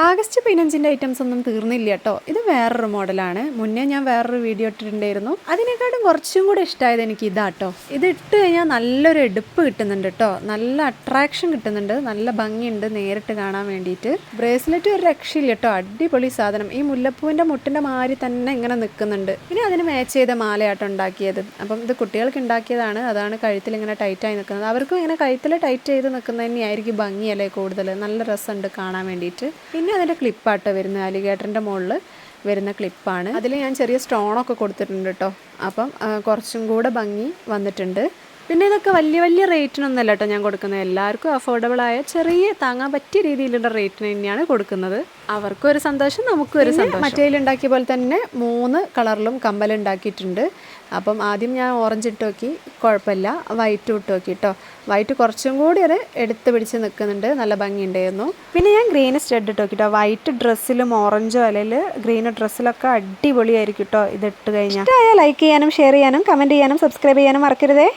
August 15 items ഒന്നും തീർന്നില്ല കേട്ടോ. ഇത് വേറൊരു മോഡലാണ്. മുന്നേ ഞാൻ വേറൊരു വീഡിയോ ഇട്ടിട്ടുണ്ടായിരുന്നു. അതിനെക്കാട്ടും കുറച്ചും കൂടെ ഇഷ്ടമായത് എനിക്ക് ഇതാട്ടോ. ഇത് ഇട്ട് കഴിഞ്ഞാൽ നല്ലൊരു എടുപ്പ് കിട്ടുന്നുണ്ട് കേട്ടോ. നല്ല അട്രാക്ഷൻ കിട്ടുന്നുണ്ട്, നല്ല ഭംഗിയുണ്ട് നേരിട്ട് കാണാൻ വേണ്ടിയിട്ട്. ബ്രേസ്ലെറ്റ് ഒരു രക്ഷയില്ല കേട്ടോ, അടിപൊളി സാധനം. ഈ മുല്ലപ്പൂവിൻ്റെ മുട്ടിൻ്റെ മാതിരി തന്നെ ഇങ്ങനെ നിൽക്കുന്നുണ്ട്. പിന്നെ അതിന് മാച്ച് ചെയ്ത മാലയാട്ടം ഉണ്ടാക്കിയത്. അപ്പം ഇത് കുട്ടികൾക്ക് ഉണ്ടാക്കിയതാണ്. അതാണ് കഴുത്തിൽ ഇങ്ങനെ ടൈറ്റായി നിൽക്കുന്നത്. അവർക്കും ഇങ്ങനെ കഴുത്തിൽ ടൈറ്റ് ചെയ്ത് നിൽക്കുന്നത് തന്നെയായിരിക്കും ഭംഗിയല്ലേ കൂടുതൽ. നല്ല രസമുണ്ട് കാണാൻ വേണ്ടിയിട്ട്. പിന്നെ അതിൻ്റെ ക്ലിപ്പാട്ടോ വരുന്നത്, അലിഗേറ്ററിൻ്റെ മുകളിൽ വരുന്ന ക്ലിപ്പാണ്. അതിൽ ഞാൻ ചെറിയ സ്റ്റോണൊക്കെ കൊടുത്തിട്ടുണ്ട് കേട്ടോ. അപ്പം കുറച്ചും കൂടെ ഭംഗി വന്നിട്ടുണ്ട്. പിന്നെ ഇതൊക്കെ വലിയ വലിയ റേറ്റിനൊന്നുമല്ല കേട്ടോ ഞാൻ കൊടുക്കുന്നത്. എല്ലാവർക്കും അഫോർഡബിളായ ചെറിയ താങ്ങാൻ പറ്റിയ രീതിയിലുള്ള റേറ്റിന് തന്നെയാണ് കൊടുക്കുന്നത്. അവർക്കും ഒരു സന്തോഷം, നമുക്കും ഒരു സന്തോഷം. മറ്റേലുണ്ടാക്കിയ പോലെ തന്നെ 3 കളറിലും കമ്മലുണ്ടാക്കിയിട്ടുണ്ട്. അപ്പം ആദ്യം ഞാൻ ഓറഞ്ച് ഇട്ട് നോക്കി, കുഴപ്പമില്ല. വൈറ്റ് ഇട്ട് നോക്കി കേട്ടോ. വൈറ്റ് കുറച്ചും കൂടി ഒരു എടുത്ത് പിടിച്ച് നിൽക്കുന്നുണ്ട്, നല്ല ഭംഗിയുണ്ടായിരുന്നു. പിന്നെ ഞാൻ ഗ്രീൻ സ്റ്റഡ് ഇട്ട് നോക്കിട്ടോ. വൈറ്റ് ഡ്രസ്സിലും ഓറഞ്ചോ അല്ലെങ്കിൽ ഗ്രീൻ ഡ്രസ്സിലൊക്കെ അടിപൊളിയായിരിക്കും കേട്ടോ ഇതിട്ട് കഴിഞ്ഞാൽ. ലൈക്ക് ചെയ്യാനും ഷെയർ ചെയ്യാനും കമൻറ്റ് ചെയ്യാനും സബ്സ്ക്രൈബ് ചെയ്യാനും മറക്കരുതേ.